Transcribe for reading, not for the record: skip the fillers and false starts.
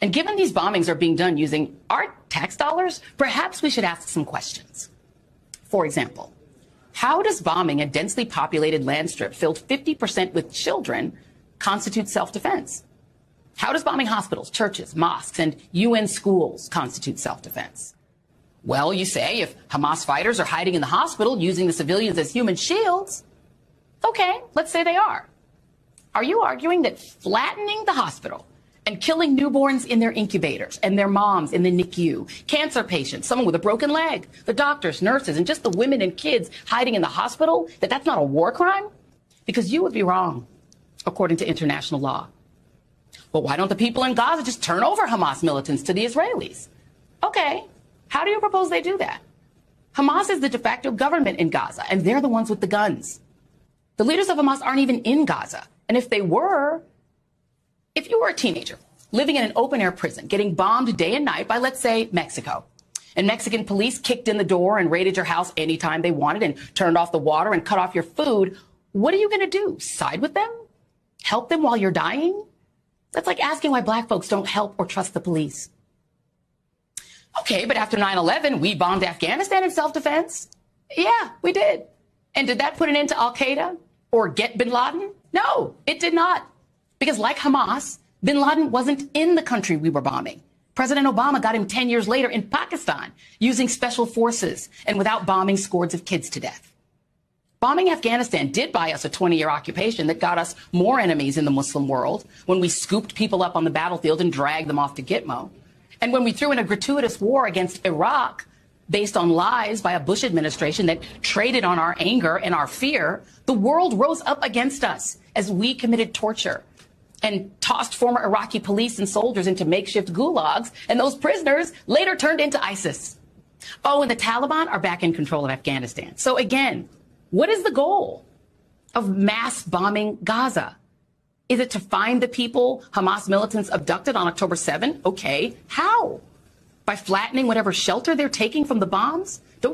And given these bombings are being done using our tax dollars, perhaps we should ask some questions. For example, how does bombing a densely populated land strip filled 50% with children constitute self-defense? How does bombing hospitals, churches, mosques, and UN schools constitute self-defense? Well, you say if Hamas fighters are hiding in the hospital using the civilians as human shields, okay, let's say they are. Are you arguing that flattening the hospital and killing newborns in their incubators and their moms in the NICU, cancer patients, someone with a broken leg, the doctors, nurses, and just the women and kids hiding in the hospital, that's not a war crime? Because you would be wrong, according to international law. Well, why don't the people in Gaza just turn over Hamas militants to the Israelis? Okay, how do you propose they do that? Hamas is the de facto government in Gaza, and they're the ones with the guns. The leaders of Hamas aren't even in Gaza. And if they were, if you were a teenager living in an open-air prison, getting bombed day and night by, let's say, Mexico, and Mexican police kicked in the door and raided your house anytime they wanted and turned off the water and cut off your food, what are you going to do? Side with them? Help them while you're dying? That's like asking why black folks don't help or trust the police. Okay, but after 9/11, we bombed Afghanistan in self-defense. Yeah, we did. And did that put an end to Al-Qaeda or get bin Laden? No, it did not. Because like Hamas, bin Laden wasn't in the country we were bombing. President Obama got him 10 years later in Pakistan using special forces and without bombing scores of kids to death. Bombing Afghanistan did buy us a 20-year occupation that got us more enemies in the Muslim world when we scooped people up on the battlefield and dragged them off to Gitmo. And when we threw in a gratuitous war against Iraq based on lies by a Bush administration that traded on our anger and our fear, the world rose up against us as we committed torture and tossed former Iraqi police and soldiers into makeshift gulags, and those prisoners later turned into ISIS. Oh, and the Taliban are back in control of Afghanistan. So again, what is the goal of mass bombing Gaza? Is it to find the people Hamas militants abducted on October 7? Okay, how? By flattening whatever shelter they're taking from the bombs? Don't